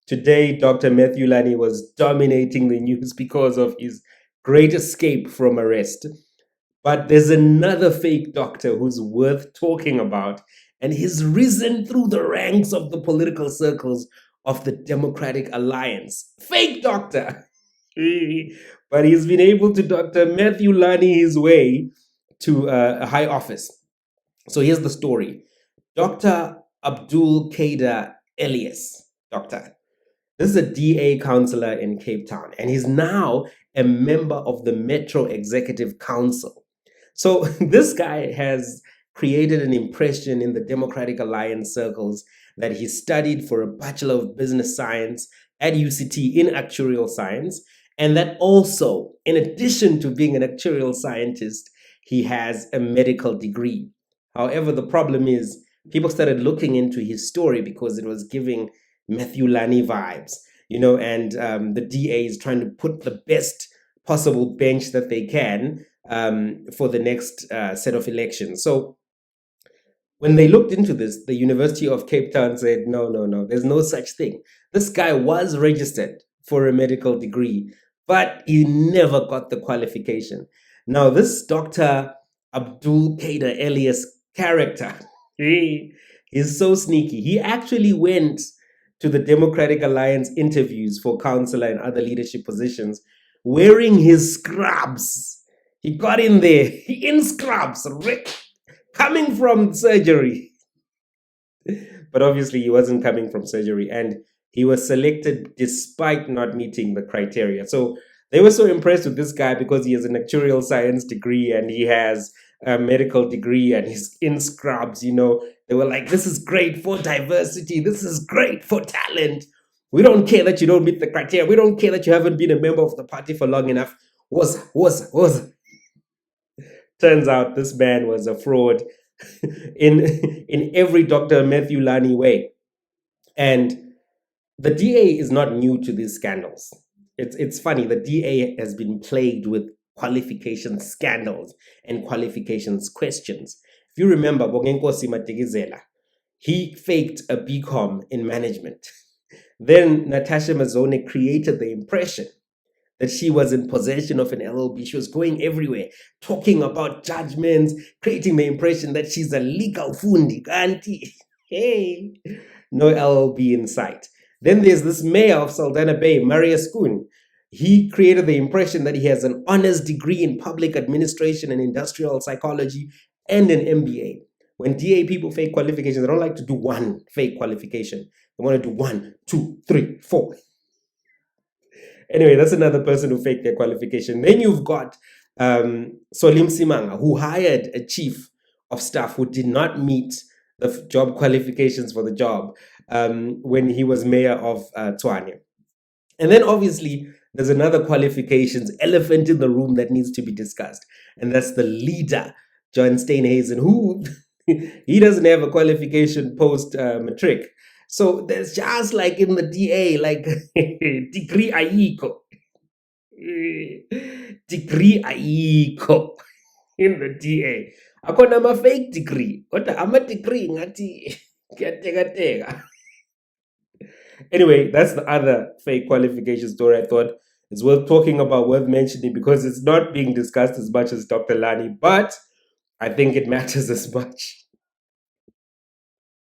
Today, Dr. Matthew Lani was dominating the news because of his great escape from arrest. But there's another fake doctor who's worth talking about, and he's risen through the ranks of the political circles of the Democratic Alliance. Fake doctor! But he's been able to Dr. Matthew Lani his way to a high office. So here's the story. Dr. Abdul Kader Elias, doctor. This is a DA councillor in Cape Town, and he's now a member of the Metro Executive Council. So this guy has created an impression in the Democratic Alliance circles that he studied for a Bachelor of Business Science at UCT in actuarial science, and that also, in addition to being an actuarial scientist, he has a medical degree. However, the problem is people started looking into his story because it was giving Matthew Lani vibes, and the DA is trying to put the best possible bench that they can for the next set of elections. So when they looked into this, the University of Cape Town said, no, there's no such thing. This guy was registered for a medical degree, but he never got the qualification. Now, this Dr. Abdul Kader Elias character, he is so sneaky. He actually went to the Democratic Alliance interviews for councillor and other leadership positions wearing his scrubs. He got in there in scrubs, coming from surgery. But obviously he wasn't coming from surgery, and he was selected despite not meeting the criteria. So they were so impressed with this guy because he has an actuarial science degree and he has a medical degree and he's in scrubs, They were like, this is great for diversity. This is great for talent. We don't care that you don't meet the criteria. We don't care that you haven't been a member of the party for long enough. Was. Turns out this man was a fraud in every Dr. Matthew Lani way. And the DA is not new to these scandals. It's funny, the DA has been plagued with qualification scandals and qualifications questions. If you remember, Bongenkosi Madikizela, he faked a BCom in management. Then Natasha Mazone created the impression that she was in possession of an LLB. She was going everywhere, talking about judgments, creating the impression that she's a legal fundi. Auntie, hey, no LLB in sight. Then there's this mayor of Saldanha Bay, Marius Kuhn. He created the impression that he has an honors degree in public administration and industrial psychology and an MBA. When DA people fake qualifications, they don't like to do one fake qualification. They want to do 1, 2, 3, 4. Anyway, that's another person who faked their qualification. Then you've got Solim Simanga, who hired a chief of staff who did not meet the job qualifications for the job when he was mayor of Tshwane. And then obviously there's another qualifications elephant in the room that needs to be discussed. And that's the leader, John Steenhuisen, who he doesn't have a qualification post-matric. So there's just like in the DA, like degree aiko. Degree aiko in the DA. Akona ma fake degree. Kodwa ama degree ngathi kuyateka. Anyway, that's the other fake qualification story I thought is worth talking about, worth mentioning, because it's not being discussed as much as Dr. Lani, but I think it matters as much.